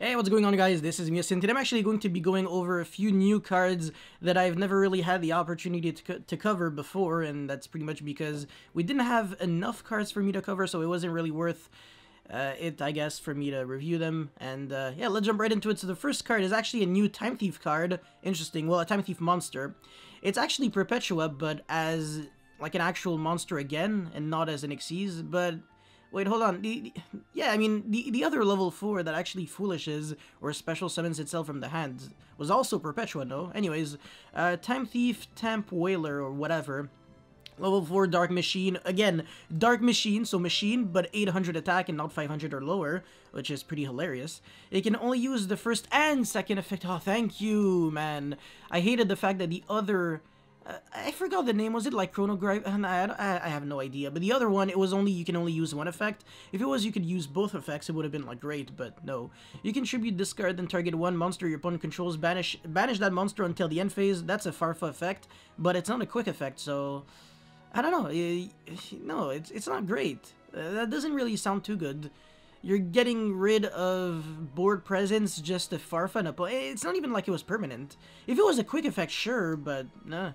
Hey, what's going on, guys? This is Mias, and today I'm actually going to be going over a few new cards that I've never really had the opportunity to cover before, and that's pretty much because we didn't have enough cards for me to cover, so it wasn't really worth it, I guess, for me to review them. And yeah, let's jump right into it. So the first card is actually a new Time Thief card. Interesting. Well, a Time Thief monster. It's actually Perpetua, but as like an actual monster again, and not as an Xyz, but... Wait, hold on. Yeah, I mean, the other level 4 that actually foolishes or special summons itself from the hand was also Perpetua, no? Anyways, Time Thief, Temp Whaler, or whatever. Level 4 Dark Machine. Again, Dark Machine, so machine, but 800 attack and not 500 or lower, which is pretty hilarious. It can only use the first and second effect. Oh, thank you, man. I hated the fact that the other... I forgot the name. Was it like Chronograph? I have no idea. But the other one, it was only, you can only use one effect. If it was you could use both effects, it would have been like great, but no. You contribute, discard, then target one monster your opponent controls, banish that monster until the end phase. That's a Farfa effect, but it's not a quick effect, so... I don't know. No, it's not great. That doesn't really sound too good. You're getting rid of board presence just to Farfa and it's not even like it was permanent. If it was a quick effect, sure, but nah.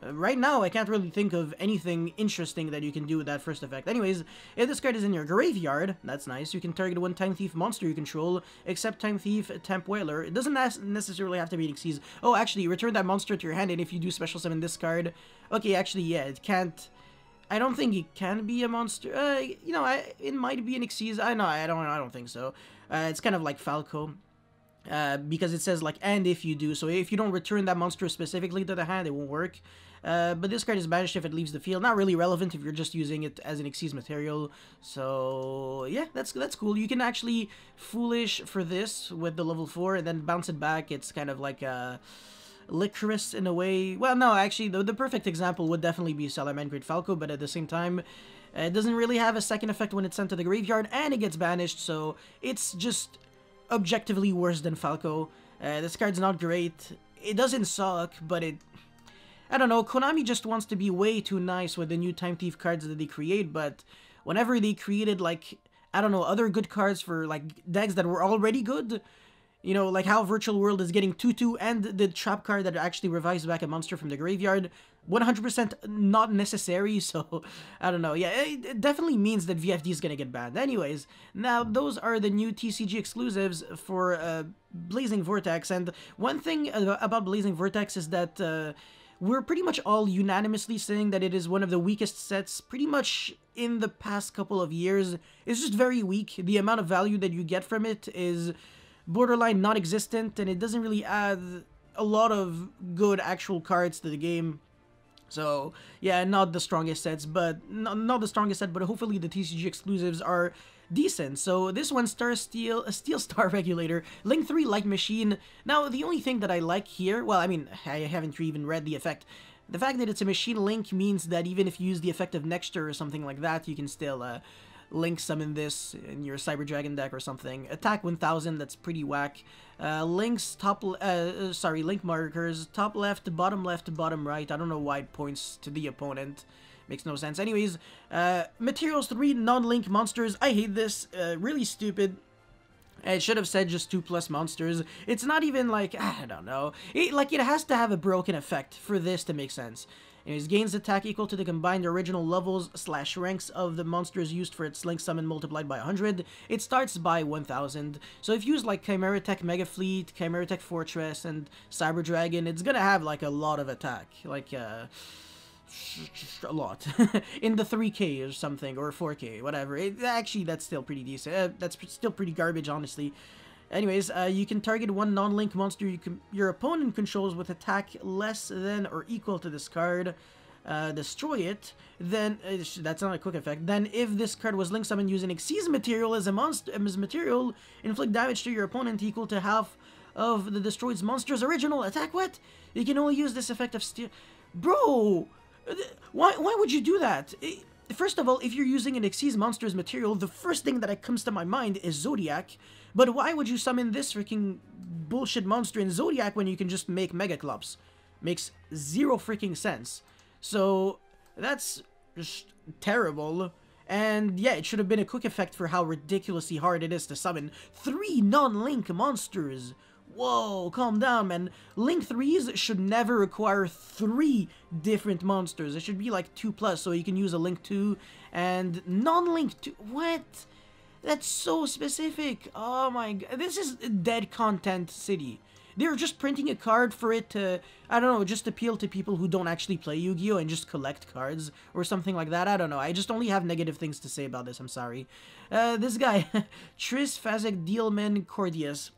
Right now, I can't really think of anything interesting that you can do with that first effect. Anyways, if this card is in your graveyard, that's nice. You can target one Time Thief monster you control, except Time Thief, Temp Whaler. It doesn't necessarily have to be an Xyz. Oh, actually, return that monster to your hand, and if you do special summon this card... Okay, actually, yeah, it can't... I don't think it can be a monster. You know, it might be an Xyz. I don't think so. It's kind of like Falco. Because it says, like, and if you do. So if you don't return that monster specifically to the hand, it won't work. But this card is banished if it leaves the field. Not really relevant if you're just using it as an Xyz material. So, yeah, that's cool. You can actually Foolish for this with the level 4 and then bounce it back. It's kind of like a... Licorice in a way. Well, no, actually, the perfect example would definitely be Salamangreat Falco, but at the same time, it doesn't really have a second effect when it's sent to the graveyard, and it gets banished, so it's just objectively worse than Falco. This card's not great. It doesn't suck, but it... I don't know, Konami just wants to be way too nice with the new Time Thief cards that they create, but whenever they created, like, I don't know, other good cards for, like, decks that were already good... You know, like how Virtual World is getting 2/2 and the trap card that actually revives back a monster from the graveyard. 100% not necessary, so I don't know. Yeah, it definitely means that VFD is gonna get banned. Anyways, now those are the new TCG exclusives for Blazing Vortex. And one thing about Blazing Vortex is that we're pretty much all unanimously saying that it is one of the weakest sets pretty much in the past couple of years. It's just very weak. The amount of value that you get from it is... borderline non-existent, and it doesn't really add a lot of good actual cards to the game. So, yeah, not the strongest sets, but not the strongest set, but hopefully the TCG exclusives are decent. So this one, Star Steel, a Steel Star Regulator, Link 3 Light Machine. Now, the only thing that I like here, well, I mean, I haven't even read the effect. The fact that it's a machine link means that even if you use the effect of Nexter or something like that, you can still Link summon this in your Cyber Dragon deck or something. Attack 1000, that's pretty whack. Link's Link markers, top left, bottom right. I don't know why it points to the opponent. Makes no sense. Anyways, Materials 3 non-link monsters. I hate this. Really stupid. It should have said just 2+ monsters. It's not even like, I don't know. It has to have a broken effect for this to make sense. It gains attack equal to the combined original levels / ranks of the monsters used for its Link summon multiplied by 100. It starts by 1000. So if you use like Chimera Tech Mega Fleet, Chimera Tech Fortress, and Cyber Dragon, it's gonna have like a lot of attack. Like, a lot. In the 3K or something, or 4K, whatever. Actually, that's still pretty decent. That's still pretty garbage, honestly. Anyways, you can target one non-link monster your opponent controls with attack less than or equal to this card. Destroy it. Then, that's not a quick effect. Then, if this card was link summoned using Xyz material as a material, inflict damage to your opponent equal to half of the destroyed monster's original attack. What? You can only use this effect of steel. Bro! Why would you do that? First of all, if you're using an Xyz monster's material, the first thing that comes to my mind is Zodiac. But why would you summon this freaking bullshit monster in Zodiac when you can just make Megaclops? Makes zero freaking sense. So, that's just terrible. And yeah, it should have been a quick effect for how ridiculously hard it is to summon 3 non-link monsters. Whoa, calm down, man. Link 3s should never require 3 different monsters. It should be like 2+, so you can use a Link 2 and non-Link 2. What? That's so specific. Oh my god. This is dead content city. They're just printing a card for it to, I don't know, just appeal to people who don't actually play Yu-Gi-Oh! And just collect cards or something like that. I don't know. I just only have negative things to say about this. I'm sorry. This guy, Tris Fazek Dealman Cordius.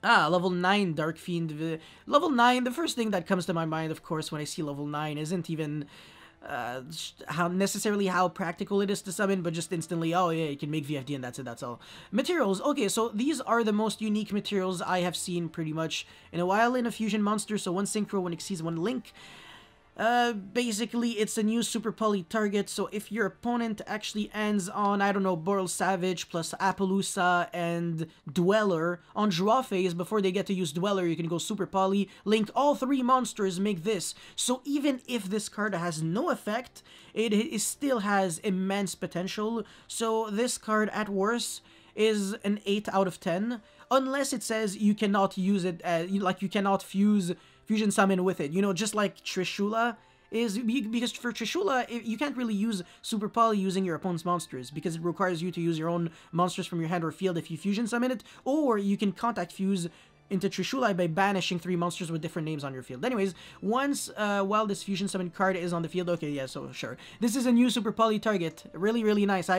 Ah, level 9 Dark Fiend. Level 9, the first thing that comes to my mind, of course, when I see level 9 isn't even how practical it is to summon, but just instantly, oh yeah, you can make VFD and that's it, that's all. Materials, okay, so these are the most unique materials I have seen pretty much in a while in a fusion monster, so 1 Synchro, 1 Xyz, 1 Link. Basically, it's a new Super Poly target, so if your opponent actually ends on, I don't know, Boral Savage plus Appaloosa and Dweller on draw phase, before they get to use Dweller, you can go Super Poly, link all 3 monsters, make this. So even if this card has no effect, it still has immense potential. So this card, at worst, is an 8 out of 10, unless it says you cannot use it, like you cannot fusion summon with it, you know, just like Trishula is, because for Trishula, you can't really use Super Poly using your opponent's monsters, because it requires you to use your own monsters from your hand or field if you fusion summon it, or you can contact fuse into Trishula by banishing 3 monsters with different names on your field. Anyways, once, while this fusion summon card is on the field, okay, yeah, so sure. This is a new Super Poly target. Really, really nice.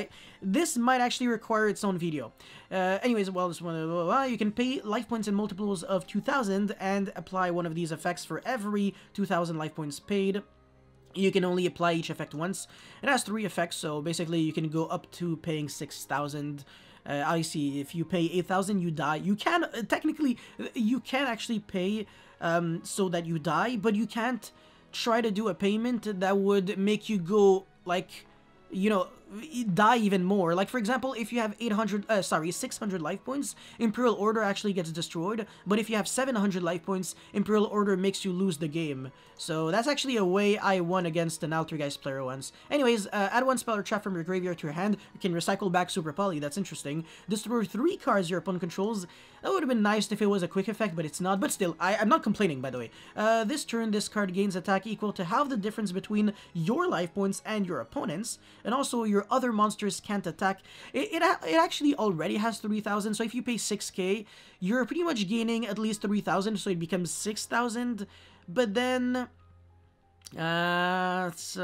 This might actually require its own video. Anyways, well, this one, you can pay life points in multiples of 2,000 and apply one of these effects for every 2,000 life points paid. You can only apply each effect once. It has 3 effects, so basically you can go up to paying 6,000. I see, if you pay 8,000, you die. You can, technically, you can actually pay so that you die, but you can't try to do a payment that would make you go, like, you know, die even more. Like, for example, if you have 600 life points, Imperial Order actually gets destroyed, but if you have 700 life points, Imperial Order makes you lose the game. So that's actually a way I won against an Altergeist player once. Anyways, add 1 spell or trap from your graveyard to your hand. You can recycle back Super Poly, that's interesting. Destroy 3 cards your opponent controls. That would have been nice if it was a quick effect, but it's not. But still, I'm not complaining, by the way. This turn, this card gains attack equal to half the difference between your life points and your opponent's, and also your other monsters can't attack. It actually already has 3,000, so if you pay 6k, you're pretty much gaining at least 3,000, so it becomes 6,000. But then, yeah, it's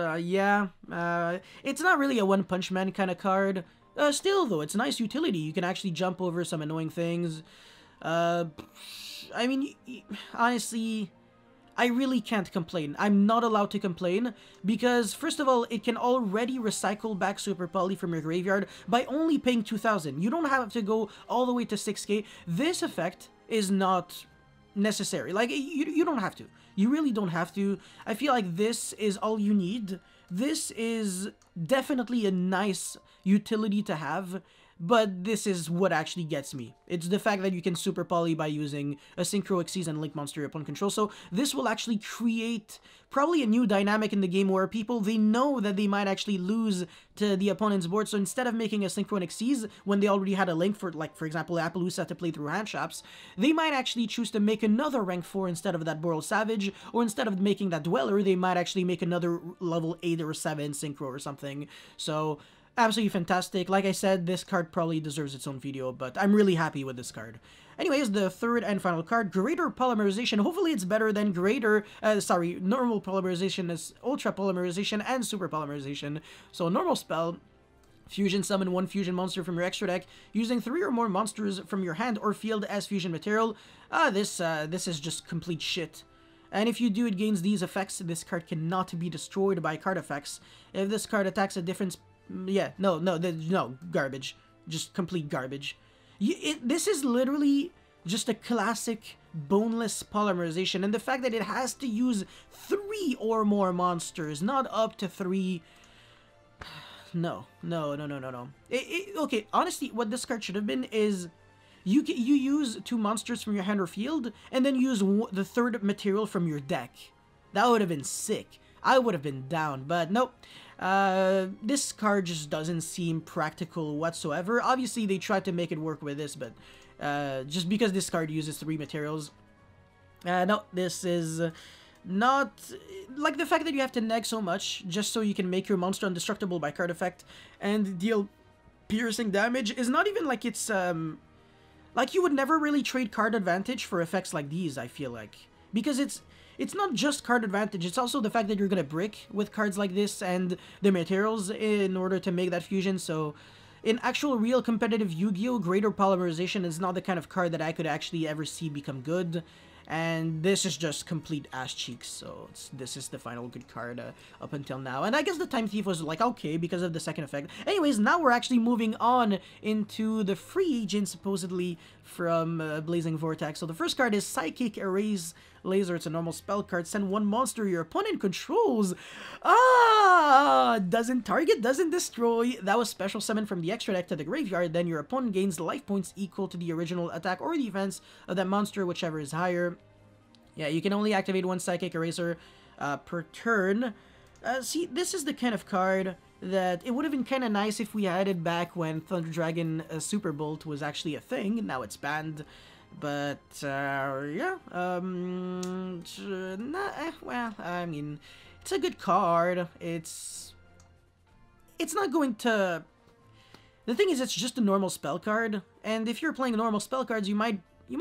not really a One Punch Man kind of card. Still, though, it's nice utility. You can actually jump over some annoying things. I mean, honestly, I really can't complain. I'm not allowed to complain because, first of all, it can already recycle back Super Poly from your graveyard by only paying 2,000. You don't have to go all the way to 6k. This effect is not necessary. Like, you don't have to. You really don't have to. I feel like this is all you need. This is definitely a nice utility to have, but this is what actually gets me. It's the fact that you can Super Poly by using a Synchro, Xyz, and Link monster upon control. So this will actually create probably a new dynamic in the game where people, they know that they might actually lose to the opponent's board. So instead of making a Synchro and Xyz when they already had a Link for, like, for example, Appaloosa to play through hand shops, they might actually choose to make another rank 4 instead of that Boral Savage, or instead of making that Dweller, they might actually make another level 8 or 7 Synchro or something. So absolutely fantastic. Like I said, this card probably deserves its own video, but I'm really happy with this card. Anyways, the third and final card, Greater Polymerization. Hopefully it's better than normal Polymerization is Ultra Polymerization and Super Polymerization. So normal spell, fusion summon 1 fusion monster from your extra deck, using 3 or more monsters from your hand or field as fusion material. This is just complete shit. And if you do, it gains these effects. This card cannot be destroyed by card effects. If this card attacks a different... Yeah, no, garbage. Just complete garbage. This is literally just a classic boneless polymerization, and the fact that it has to use 3 or more monsters, not up to 3... No. Okay, honestly, what this card should have been is... You use 2 monsters from your hand or field, and then use the 3rd material from your deck. That would have been sick. I would have been down, but nope. This card just doesn't seem practical whatsoever. Obviously, they tried to make it work with this, but just because this card uses 3 materials, no, this is not like the fact that you have to neg so much just so you can make your monster indestructible by card effect and deal piercing damage is not even like it's like you would never really trade card advantage for effects like these, I feel like, because it's not just card advantage, it's also the fact that you're gonna brick with cards like this and the materials in order to make that fusion. So in actual real competitive Yu-Gi-Oh, Greater Polymerization is not the kind of card that I could actually ever see become good. And this is just complete ass cheeks, so this is the final good card up until now. And I guess the Time Thief was like, okay, because of the second effect. Anyways, now we're actually moving on into the free agent, supposedly, from Blazing Vortex. So the first card is Psychic Erase Laser. It's a normal spell card. Send 1 monster your opponent controls. Doesn't target, doesn't destroy. That was special summon from the extra deck to the graveyard. Then your opponent gains life points equal to the original attack or defense of that monster, whichever is higher. Yeah, you can only activate 1 Psychic Eraser per turn. See, this is the kind of card that it would have been kind of nice if we had it back when Thunder Dragon Super Bolt was actually a thing. Now it's banned. But, yeah, well, I mean, it's a good card. It's not going to... The thing is, it's just a normal spell card, and if you're playing normal spell cards, you might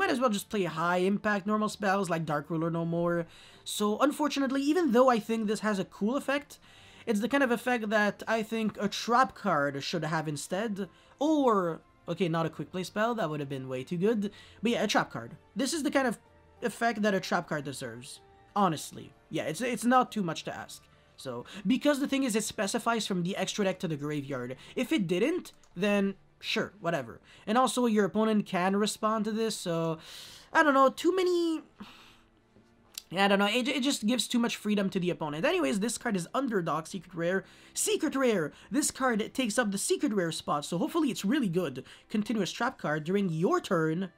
as well just play high-impact normal spells like Dark Ruler no more. So, unfortunately, even though I think this has a cool effect, it's the kind of effect that I think a trap card should have instead, or... Okay, not a quick play spell, that would have been way too good. But yeah, a trap card. This is the kind of effect that a trap card deserves. Honestly. Yeah, it's not too much to ask. So, because the thing is, it specifies from the extra deck to the graveyard. If it didn't, then sure, whatever. And also, your opponent can respond to this, so... I don't know, too many... I don't know, it just gives too much freedom to the opponent. Anyways, this card is Underdog, Secret Rare. Secret Rare! This card takes up the Secret Rare spot, so hopefully it's really good. Continuous Trap card. During your turn,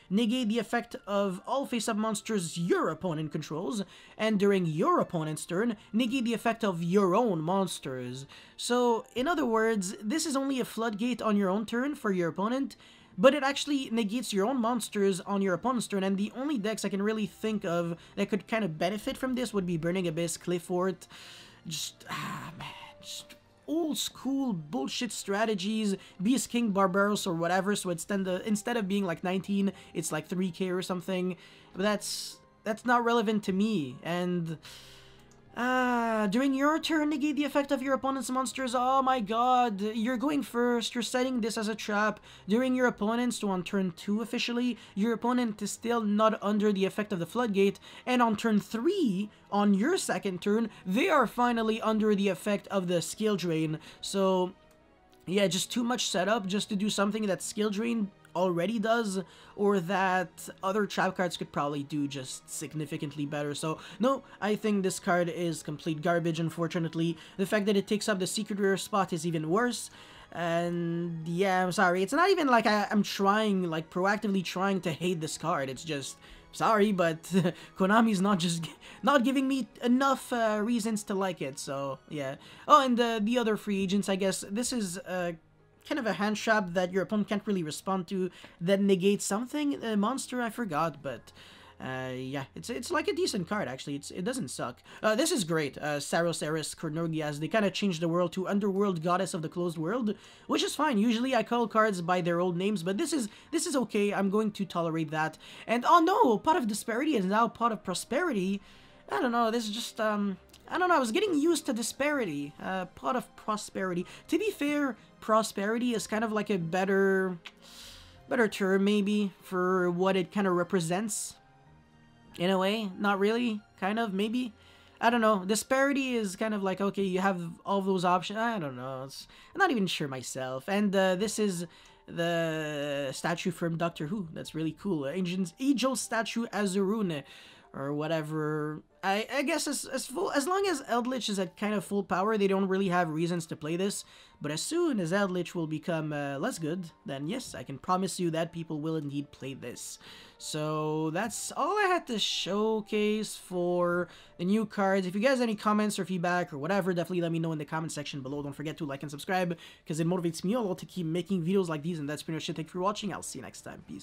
negate the effect of all face-up monsters your opponent controls, and during your opponent's turn, negate the effect of your own monsters. So, in other words, this is only a floodgate on your own turn for your opponent, but it actually negates your own monsters on your opponent's turn, and the only decks I can really think of that could kind of benefit from this would be Burning Abyss, Cliffort, just old school bullshit strategies, Beast King, Barbaros, or whatever, so instead of being like 19, it's like 3k or something, but that's not relevant to me, and... during your turn, negate the effect of your opponent's monsters. Oh my god, you're going first, you're setting this as a trap. During your opponent's, so on turn 2 officially, your opponent is still not under the effect of the floodgate, and on turn 3, on your second turn, they are finally under the effect of the skill drain. So, yeah, just too much setup just to do something that skill drain already does, or that other trap cards could probably do just significantly better. So no, I think this card is complete garbage, unfortunately. The fact that it takes up the Secret Rare spot is even worse. And yeah, I'm sorry, it's not even like I'm trying, like proactively trying to hate this card. It's just, sorry, but Konami's not giving me enough reasons to like it. So yeah. Oh, and the other free agents, I guess this is kind of a hand trap that your opponent can't really respond to that negates something. A monster, I forgot, but yeah, it's like a decent card, actually. It doesn't suck. This is great. Saros Eris Kornorgias, they kind of changed the world to Underworld Goddess of the Closed World, which is fine. Usually I call cards by their old names, but this is okay. I'm going to tolerate that. And oh no, Pot of Disparity is now Pot of Prosperity. I don't know, this is just, I don't know, I was getting used to Disparity. Pot of Prosperity. To be fair, Prosperity is kind of like a better term, maybe, for what it kind of represents. In a way, not really, kind of, maybe. I don't know, Disparity is kind of like, okay, you have all those options. I don't know, I'm not even sure myself. And this is the statue from Doctor Who. That's really cool. Angel Statue Azurune. or whatever. I guess as long as Eldritch is at kind of full power, they don't really have reasons to play this. But as soon as Eldritch will become less good, then yes, I can promise you that people will indeed play this. So that's all I had to showcase for the new cards. If you guys have any comments or feedback or whatever, definitely let me know in the comment section below. Don't forget to like and subscribe, because it motivates me a lot to keep making videos like these. And that's pretty much it. Thank you for watching. I'll see you next time. Peace.